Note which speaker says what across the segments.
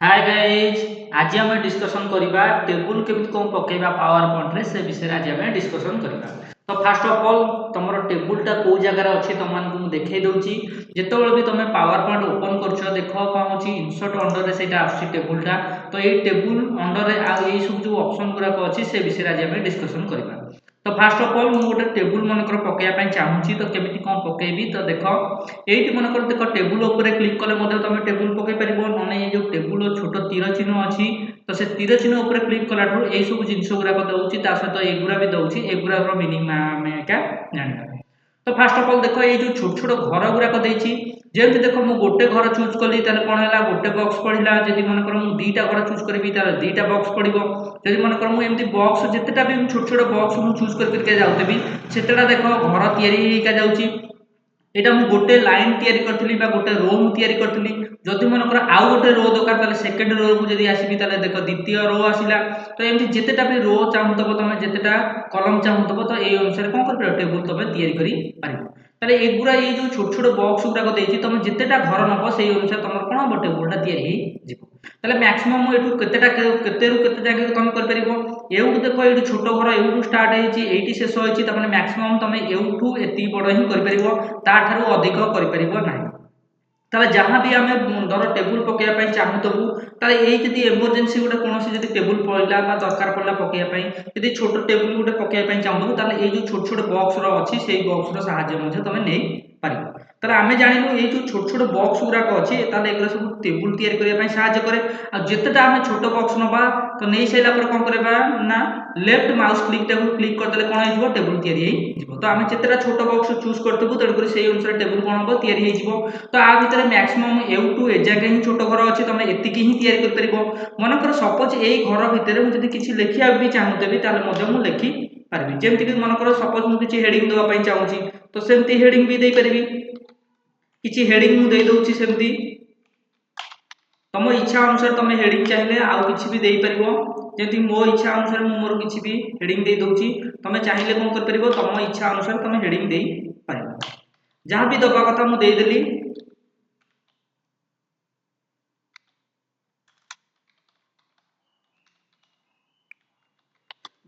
Speaker 1: Hi guys आज आम discussion करवा टेबुल केमी कौन पकेबा पावर पॉइंट रे से विषय आज आम डिस्कसन करवा। तो फास्ट ऑफ ऑल तुम टेबुलटा कौ जगार अच्छी तुम मानक देखई दूची जिते भी तुम पावर पॉइंट ओपन कर देख कौन हो इनसर्ट अंडर से टेबुलटा। तो ये टेबुल अंडर ये सब जो ऑप्शन गुराक अच्छी से विषय आज आम डिस्कसन करवा। तो फास्ट ऑफ ऑल मुझे गोटे टेबुल मनकर पकड़ा चाहूँगी तो केमी कौन पकेबी तो देख ये मनकर देख टेबुल उपर क्लिक कले तुम टेबुल पकई पार ना ये जो टेबुल छोट तीर चिन्ह अच्छी तो से तीर चिन्ह उपर क्लिक कला यही सब जिन गुराक दूसरी सहित एगुरा भी दूसरी एगुरा मिनिंग आम एका जाना। तो फास्ट ऑफ ऑल देख ये जो छोट छोट घर गुराक देती जमी देख मुझे गोटे घर चूज कली कौन है गोटे बक्स पड़ा जब मनकर मुझे दीटा घर चूज करी दीटा बक्स पड़ो जब मनकर मुझे बक्स जितेटा भी छोट छोट बक्स मुझे चूज करके जाऊँगी सेटा देख घर या जाऊँगी यहाँ मुझे गोटे लाइन तैयारी करी गोटे रो मुझे करी जदि मनकर आउ गोटे रो दरकार सेकेंड रो को जब आसबि देख द्वितीय रो आसला तो एमती जितेटा भी रो चाहूब तुम जितेटा कलम चाहूब तो ये अनुसार कौन कर टेबुल तुम या एगुरा ये जो छोट छोट बक्स गुराक देती तुम जितेटा घर नब से अनुसार तुम कौन हम टेबुलटा या मैक्सीम यू केतेटा केते जाए तुम कर एवं देख ये छोट घर एवं स्टार्ट होती शेष होती मैक्सीम तुम एवठू एति बड़ ही कर अधिक कर जहाँ भी आम धर टेबुल पकड़ा चाहूबू ये जब एमरजेन्सी गोटे कौन टेबुल पड़ा दरकार पड़ा पकड़ापी यदि छोट टेबुल गोटे पकड़ा चाहूबू ये जो छोट छोट बक्स अच्छी से बक्स साहय तुम नहीं पार आम जानू ये जो छोट छोट बक्स गुराक अच्छी एगुरा सब टेबुल या साहय कै जितेटा आम छोट बक्स नवा तो नहीं सारापर कौन करवा ना लेफ्ट माउस क्लिक क्लिक करदे कौन हो टेबुल या तो आम जितेटा छोट बक्स चूज करूँ तेणुक से अनुसार टेबुल कौन हम या तो आ भर मैक्सीम एवटू एजागे ही छोट घर अच्छी तुम एतिक ही या मनकर सपोज यही घर भितर मुझे किसी लिखा भी चाहूबी मुझे लिखि पारि जमीक मनकर सपोज मुझे हेडिंग देवाई चाहूँगी तो सेमती हेडिंग भी देपारि किसी हेडिंग मुझे दौर सेमती तुम इच्छा अनुसार तुम हेडिंग चाहिए आउ कि भी देपर जमी मो इच्छा अनुसार मोर किसी भी हेडिंग दे दूची तुम चाहिए कौन कर तुम इच्छा अनुसार तुम हेडिंग दे पार जहाँ भी दबा कथा मुझे देदेली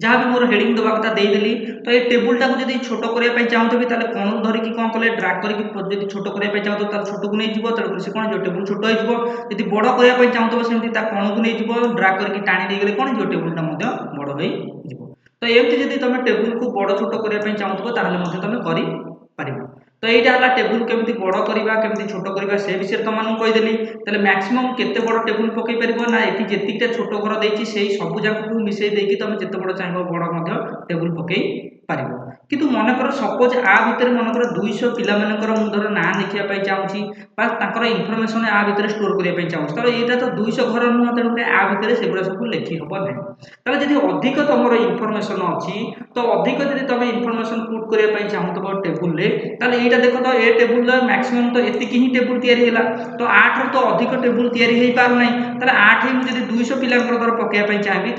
Speaker 1: जहाँ भी मोर हेडिंग दबा कथा देदेली तो ये टेबुलटा को जब छोट करने चाहूबी कौन धरिकी कौन कले ड्राग करके छोट करने चाहूब तो छोट को नहीं तेणुकर से कौन जो टेबुल छोट हो बड़ करने चाहूब सेमती कौन को नहीं ड्राग करके टाणी देगले कौन जो टेबुलटा बड़ हो तो एमती जब तुम टेबुल को बड़ छोट करने चाहूब तुम कर तो यहाँ टेबुल केमी बड़ करवा केमी छोट करवा से विषय तुमको कहीदेली मैक्सीम केते बड़ टेबुल पकई पार ना ये जीतटा छोट घर देती से सब जाक मिसई देकी तुम जिते बड़ चाहिए बड़ टेबुल पकई पार किंतु मनकर सपोज आ भितर मनकर 200 पिला धर ना लिखापी चाहूँगी इनफर्मेशन आ भितर स्टोर करने चाहूँ तो यहाँ तो 200 घर नुह तेणुक आ भितर से सब लिखी हम ना जब अधिक तुम इनफर्मेशन अच्छी तो अधिक जब तुम इनफर्मेशन पुट करने चाहूब टेबुल यहाँ देख तो ये टेबुल मैक्सीम तो एतिक ही टेबुल या तो 8 रु तो अधिक टेबुल या पारना 8 ही मुझे 200 पिला धर पकड़ा चाहिए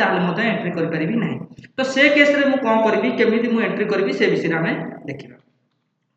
Speaker 1: एंट्री करें ना तो से केस रे मु कौन करी केमी मु एंट्री करी से विषय में देखा।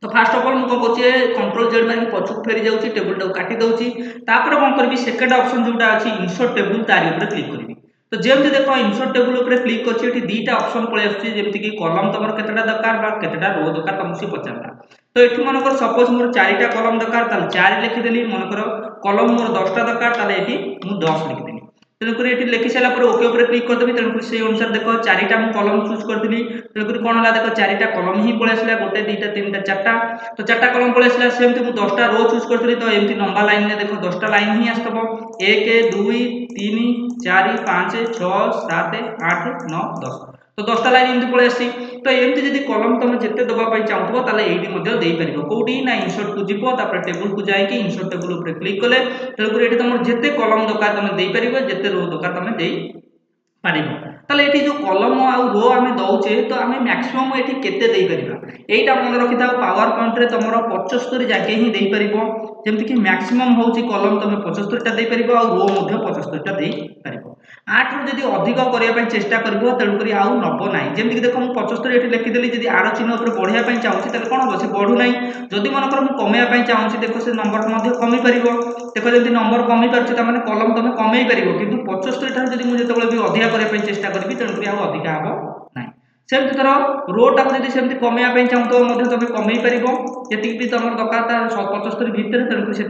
Speaker 1: तो फास्ट ऑफ ऑल मुझे कौन कर कंट्रोल जेड मारिक पछक फेरी जाऊँगी टेबुल टाक काटी दूसरी कौन करी सेकेंड ऑप्शन जोटा अच्छी इंसर्ट टेबुल तारी ऊपर क्लिक करी तो जमी देख इंसर्ट टेबुल ऊपर क्लिक कर दीटा ऑप्शन पलि आसमती कलम तुम केटा दरकार केटा रो दरकार तुमको सी पचारा तो ये मनकर सपोज मोर 4टा कलम दरकार 4 लिखिदेली मनकर कलम मोर 10टा दरकार ये 10 लिखिदेली तेणुक ये लिखि सारापर ओके उपर क्लिक करदेवी तेणुक से अनुसार देख 4टा कलम चूज करी तेणुक कौन है देख 4टा कलम ही पलि आसला गोटे 2टा 3टा 4टा तो 4टा कलम पलि आसला सेमती मुझे 10टा रो चूज करी तो एमती लंबा लाइन में देख 10टा लाइन ही आसब 1 2 3 4 5 6 7 8 9 10 तो 10टा लाइन एमती पलि आसी तो एमती जब कलम तुम जिते दबाई चाहूब तो ये कौटी ना इंसर्ट को जीव टेबुल को जाकि इंसर्ट टेबुल उपर क्लिक कले तेणुक ये तुम जिते कलम दरकार तुम देपर जिते रो दरकार तुम दे पार ये जो कलम आउ रो आम दौचे तो आम मैक्सीम ये केते यहीटा मन रखी था पावर पॉइंट रे तुम 75 जगह ही दे पार जमीक मैक्सीम हूँ कलम तुम 75टा दे पार रो 75टा दे पार आठ रु जदि अधिक करने चेष्टा कर तेणुक आउ नब ना जमीक देख मुझे 75 ये लिखिदेली जब आर चिन्ह पर बढ़ाई चाहूँगी तेल कौन हम से बढ़ू ना जदि मनकर मुझे कमेवाई चाहूँगी देख से नंबर कमी पार देख जब नंबर कमी पारे कलम तुम कमे पार कि 75 ठार जब मुझे भी अधिका करने चेष्टा करी तेणुक आउ अधिका हम ना सेमती थर रोटा को जब सेमती कमेवाई चाहूँ तुम कमे पार जी भी तुम दरकार 75 भितर तेणुक से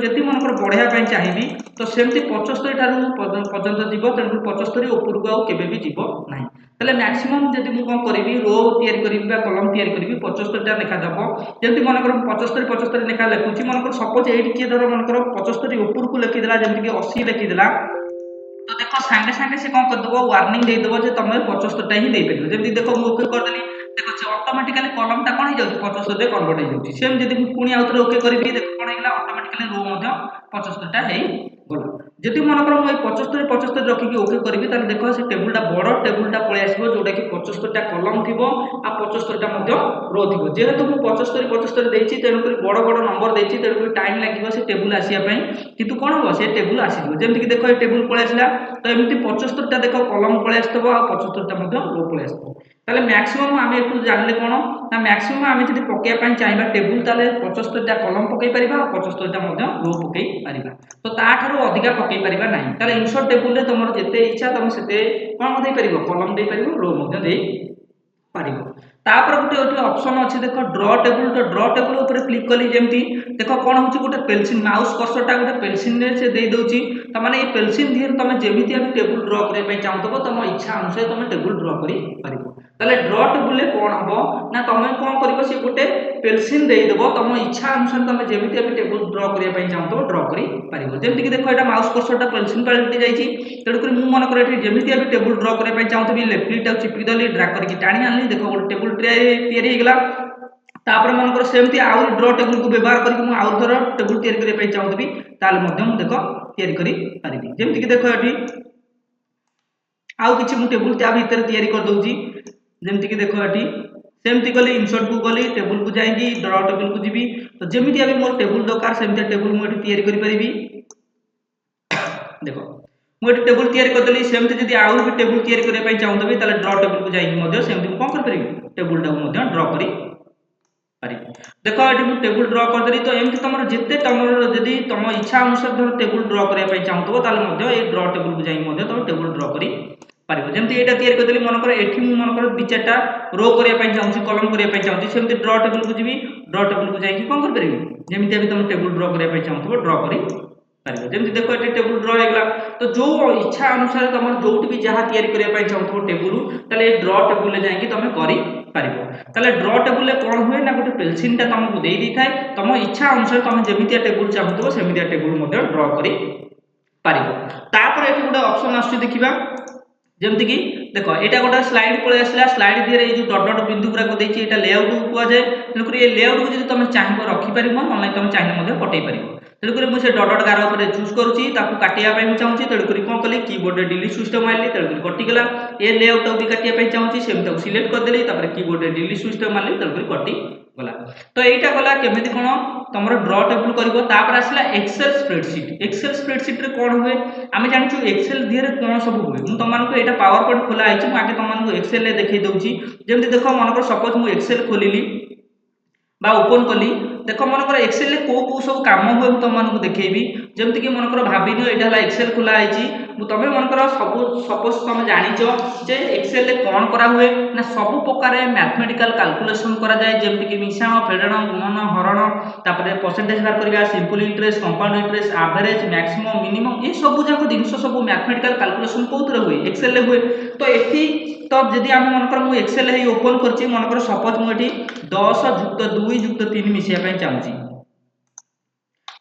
Speaker 1: जब मनकर बढ़ाई चाहिए तो सेमती 75 ठार पर्यंत जीव तेणुक 75 उपरको आउ केबे भी जीव ना ताले मैक्सिमम जब मुझे कौन करी रो तैयारी करी कलम तैयारी करी 75 लेखा दब जमी मनकर 75 लेखा लिखुची मनकर सपोज ये किए धर मनकर 75 उपरको लिखिदेला जमीक 80 लिखिदेला तो देख सांगे सांगे से कौन करदेव वार्निंग देदेव जो तुम 75 ही देपर जमी देख मुझे ओके करदेली देख से ऑटोमेटिकली कलमटा कौन हो 75 कन्वर्ट हो सेम जब पुणी आउ थे ओके करी देख कौन है ऑटोमेटिकली रो 75टा गला जदि मनकर मुझे 75 रखिकी ओके करी देख से टेबुलटा बड़ टेबुलटा पलि आसो जोटा कि 75टा कलम थी आ 75टा रो थी जेहेतु मुझे 75 देती तेणुक बड़ बड़ नंबर देती तेणुक टाइम लगे से टेबुल आसापी कितु कौन हम से टेबुल आसो जमीक देख ये टेबुल पलि आसला तो एमती 75टा देख कलम पलि आसो आ 75टा रो पलि आसो ताले मैक्सिमम आम एक जानले कौन ना मैक्सिमम आम जब पकड़ा चाहिए टेबुल ताले 75टा कलम पकई पार 75टा रो पकई पार तो ताठू अधिका पकई पार ना ताले इंसर्ट टेबुल तुम जिते इच्छा तुम से कौन दे पार कलम दे पार रो दे पार तापर गोटे ऑप्शन अच्छे देख ड्र टेबुल तो ड्र टेबुल ऊपर क्लिक कली जमी देख कौन हो गोटे पेंसिल माउस कर्सरटा गोटे पेंसिल से दे दूची तो माने ये पेंसिल दिए तुम जमी टेबुल ड्र करने चाहूब तुम इच्छा अनुसार तुम टेबुल ड्र कर ताले ड्र टेबुल कौन हम ना तुम कौन कर सी गोटे पेंसिल देदेव तुम इच्छा अनुसार तुम जमी टेबुल ड्र करने चाहूब ड्र कर जमीक देख यहाँ माउस कर्सरटा पेंसिल पलटि जाइए तेणुक मुझे मनकर जमी टेबुल ड्र करने चाहूँगी लेफ्ट क्लिक चिपकी देली ड्रैग करके टाणी आनी देख गोटे टेबुल तैयारी होगा तापर मनकर सेमती आउ ड्र टेबुल को व्यवहार करके आउ थर टेबुल तैयारी करने चाहूँगी ताल देख तैयारी करी पारिबी जमीक देख ये आउ किसी टेबुल त्या भितर तैयारी कर दूची जमीक देख ये सेमती कली इनसर्ट को गली टेबुल को जाइए ड्र टेबुल को जीवी तो जमीती अभी मोर टेबुल दरकार सेमती टेबुल मुझे तैयारी करि परिबी देख मुझे टेबुल तैयारी करदेली सेमती जब आउ भी टेबुल तैयारी करने चाहूँगी ताले ड्र टेबुल को जाइए सेमती कौन कर टेबुल टाक ड्र कर देख ये मुझे टेबुल ड्र करदेली तो एमती तुम जिते तुम जब तुम इच्छा अनुसार धर टेबुल ड्र करने चाहूब ताले ये ड्र टेबुल को जाइए तुम टेबुल ड्र कर जमी यहाँ तैयारी करदेली मनकर ये मनकर 2-4टा रो करने चाहूँगी कलम करने चाहूँगी सेमती ड्र टेबुल को जी ड्र टेबुल को जाइए कौन कर जमी भी तुम टेबुल ड्र करने चाहूब ड्र कर जमी देख ये टेबुल ड्र होगा तो जो इच्छा अनुसार तुम जो भी जहाँ तैयारी करने चाहूब टेबुल ताले ड्र टेबुल जाइए तुम कर ड्र टेबुल कौन हुए ना गोटे पेंसिल तुमको दे दी थाए तुम इच्छा अनुसार तुम जमीतिया टेबुल चाहूब सेमितिया टेबुल ड्र कर तापर ये गोटे ऑप्शन आसुची देखिबा जमती कि देख यहाँ गोटे स्लाइड पलि आसला स्लाइड दिए जो डट डट बिंदु गुड़ाक देखिए यहाँ लेआउट को कहुए तेणुक ये लेआउट को जब तुम चाह रखिपर ना तुम चाहिए कटई पार तेणुक मुझे डट डट गार उपर चूज करुँची काटापी चाहूँगी तेणुक कौन कली कीबोर्ड डिलीट स्विच मारे तेणुक कटिगला ये लेआउट भी काटापी चाहूँगी सेमती सिलेक्ट करदेली कीबोर्ड डिलीट स्विच मारे तेणुक कटिगला तो यहाँ गला केमी कौन तुम ड्र टेबुल कर आसला एक्सेल स्प्रेडसीट रे कौन हुए आम जानूँ एक्सेल दिए कौन सब हुए मुझे तुमको यहाँ पावर पॉइंट खोला है आगे तुमको एक्सेल देखई दूसरी जमी देख मनकर सपोज मुझे एक्सेल खोलिली बा ओपन कली देख मनकर एक्सेल कौ कौ सब कम हुए तुमको देखी जमीक मनकर भाविन यहाँ एक्सेल खोलाई तुम मनकर सब सपोज तुम जाच जे एक्सेल कौन करा हुए ना सब प्रकार मैथमेटिकल कैलकुलेशन करा जाए जमीक मिश्रण फेड़ाण गुणन हरण तापर परसेंटेज बाहर करवा simple interest compound interest average maximum minimum ये सब जाक जिन सब मैथमेटिकल कैलकुलेशन कौन हुए एक्सेल हुए तो ये तो जदि आम मनकर मुझे एक्सेल ही ओपन कर मनकर सपोज मुझे 10+2+3 मिसाइबा चाहूँगी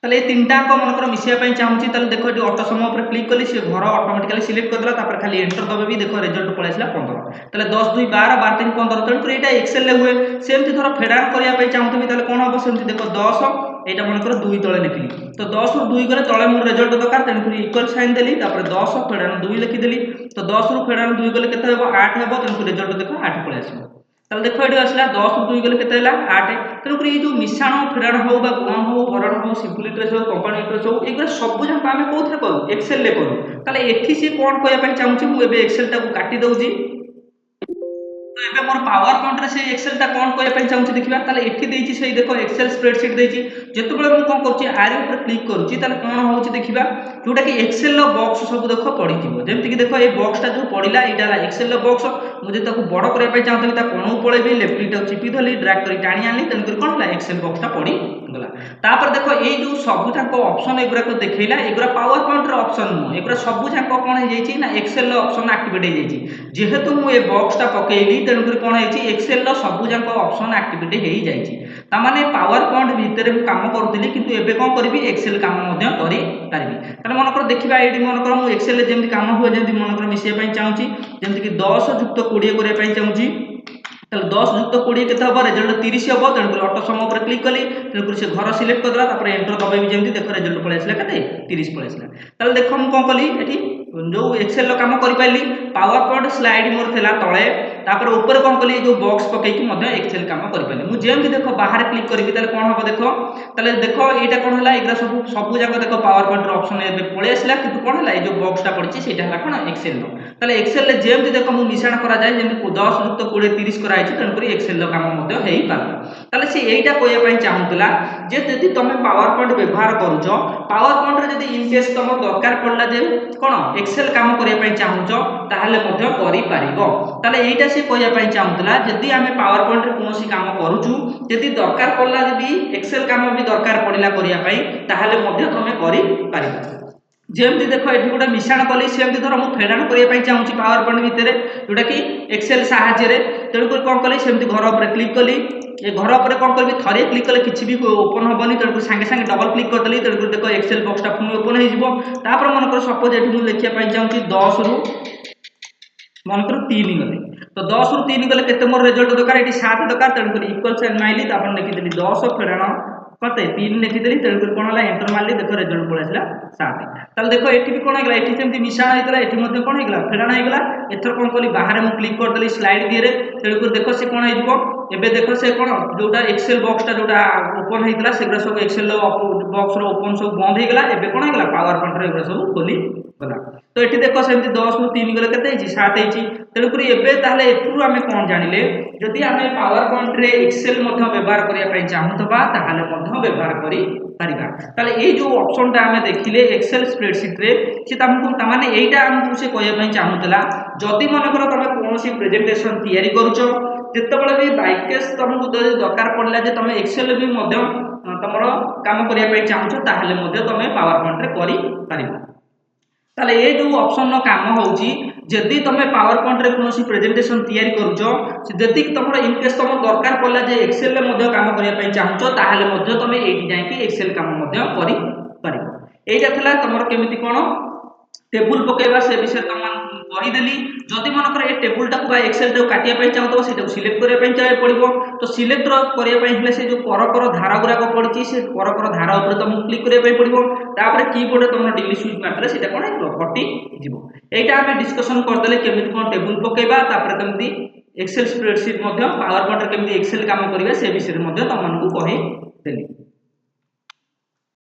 Speaker 1: ताले तीनटा अंक मनकर मिसाइबा चाहूँगी ताले देख ये ऑटो सम पर क्लिक कली से घर ऑटोमेटिकली सिलेक्ट करदेला तापर खाली एंटर दबे भी देख रिजल्ट पलि आसला 15 ताले 10×2=12 12×3=15 तेणुक यहाँ एक्सेल हुए सेमती थोड़ा फेडाण करने चाहूँगी ताले कौन हम सेमती देख 10 यहाँ मनकर 2 तले लिखिली तो 10 ରୁ 2 गले तले मोर रिजल्ट दरकार तेणुक इक्वल साइन देली तापर 10 फेडाण 2 लिखिदेली तो 10 ରୁ फेडाण 2 गले केते हेबो 8 हेबो तेणुक रिजल्ट देख 8 पलि आसो ताले देखो ये आसला 10 रु 2 गले केते हला 8 तेणुकर ये जो मिश्रण फेड़ाण हो बा गुणन हो भरण हो सिंपल इंटरेस्ट हो कंपाउंड इंटरेस्ट हो एगुरा सब जाक आम कौन करूँ एक्सेल रे करूँ ताले एठी से कौन कहया चाहूँ मु एबे एक्सेल टाको काटी दउची तो एबे मोर पावर पॉइंट रे से एक्सेल टा कोन कोया पई चाहूची देखिबा ताले एठी देइची सेई देखो एक्सेल स्प्रेडशीट देइची जेतबेले मु कोन करची आरे ऊपर क्लिक करूची ताले कोन होउची देखिबा जोटा कि एक्सेल रो बॉक्स सब देखो पडिथिबो जेमति कि देखो ए बॉक्स टा जो पडिला एटा एक्सेल रो बॉक्स मु जे ताको बड़ करे पई चाहतबी ता कोन पळेबी लेफ्ट क्लिक टा चिपी धली ड्रैग करी टाणी आनी तन कर कोन होला एक्सेल बॉक्स टा पडी गला तापर देखो ए जो सब जाको ऑप्शन एगुरा को देखैला एगुरा पावर पॉइंट रो ऑप्शन नो एगुरा सब जाको कोन हे जाईची ना एक्सेल रो ऑप्शन एक्टिवेट हे जाईची जेहेतु मु ए बॉक्स टा पकेइली तेणुकर कौन है एक्सेल सबू जाक ऑप्शन एक्टिविटी हो जाए ताने पावर पॉइंट भितर काम करूली किंतु एबे कौन करी एक्सेल काम करी मनकर देखा ये मनकर मुझे एक्सेल जमी कम हुए जमी मनकर मिसाई चाहूँगी जमीक 10 युक्त 20 करने चाहूँगी 10 युक्त 20 के हम रिजल्ट 30 हम तेणुक अटो समय पर क्लिक कली तेणुक से घर सिलेक्ट करदेला एंटर दबाई जमी देख रिजल्ट पलि आसला के 30 पलि आसला देख मुझे कौन कली ये जो एक्सेल काम करी पावर पॉइंट स्लाइड मोर थिला तले तापर ऊपर कौन कली जो बॉक्स पकईकी एक्सेल काम करी मुझे देख बाहर क्लिक करी कौन हम देख देख यहाँ कौन है ये सब सब जाक देख पावर पॉइंट ऑप्शन पलि आसला कि कौन है जो बॉक्सटा पड़ी से कौन एक्सेल एक्सेल जमी देख मुझे मिश्रण कराए जमी 10 युक्त 20 30 कराई तेणुक एक्सेल काम हो पारे सी यहीटा कहवाई चाहूला जी तुम पावर पॉइंट व्यवहार करुच पावर पॉइंट जब इनकेस तुम दरकार पड़ा जे कौन एक्सेल काम करने चाहूच ताहले ताले एटा से कहवाई चाहूला जदि आम पावर पॉइंट कौन काम करुचु जदि दरकार पड़ा भी एक्सेल काम भी दरकार पड़ा करने ताहले तुम कर जमी देख ये गोटे मिश्रण कली सेमती धर मुझे फेड़ाण करने चाहूँगी पावर पॉइंट भितर जोटा कि एक्सेल साहाय्य तेणुक कौन कली सेमती घर पर क्लिक कली ये घर पर कौन करी थे क्लिक कले किसी भी ओपन हेनी तेणुक सागे सागे डबल क्लिक करदेली तेणुक देख एक्सेल बॉक्सटा पुणी ओपन हो मनकर सपोज ये मुझे लिखापी चाहूँगी 10 रु मनकर 3 गले तो 10 रु 3 गले के मोर रिजल्ट दरकार ये 7 दरकार तेणुक इक्वल साइन माइली लिखिदेली 10 फेड़ाण कते 3 लिखिदेली तेणुक कौन है एंटर मारली देख रिजल्ट पलि आसला 7 ताल देख ये भी कौन है ये सेमती मिश्रण होता है ये कौन है फेड़ाण होगा एथर कौन कली बाहर मुझे क्लिक करदेली स्लाइड दिए तेणुक देख से कौन हो एबे देख से कौन जोटा एक्सेल बॉक्सटा जोटा ओपन होता से सब एक्सेल बॉक्स ओपन सब बंद होगा एबे कौन है पावर पॉइंट सब खोली गला तो ये देख सेमती 10 रु 3 गले के 7 तेणुक एठू आम कौन जानिले जदि आम पावर पॉइंट रे एक्सेल व्यवहार करने चाहूबा व्यवहार कर ये जो ऑप्शनटा आम देखिले एक्सेल स्प्रेडशीट रे से माने एटा हमको से कहया चाहूला जदि मनकर तुम कौन प्रेजेंटेशन तैयारी करुच जितेबाला भी बाइकेस तुमको दरकार पड़ा जे तुम एक्सेल भी तुम काम करने चाहूच ताहले तुम पावर पॉइंट रे कर ये जो ऑप्शन काम होची जदि तुम पावर पॉइंट रे कौन प्रेजेंटेशन तैयारी करुच जदि तुम इनकेस तुम दरकार पड़ा जे एक्सेल काम करने चाहूच ताहले तुम ये जाकि एक्सेल काम कर तुम केमिति कौन टेबुल पकेबा से विषय तुम कहीदेली जदि मनकर ए टेबुल टाक एक्सेल टाक काटिया चाहूँ से सिलेक्ट करने पड़ो तो सिलेक्ट करने से जो कर धार गुराक पड़ी से कर धार उपर तुमको क्लिक करने पड़ो तापर कीबोर्ड तुम डिलीट स्विच मारते से कौन कटि यहाँ आम डिस्कसन करदे केमी कौन टेबुल पकेबा कमी एक्सेल स्प्रेडशीट पावर पॉइंट केमी एक्सेल काम करवा से विषय तुमको कहीदेली।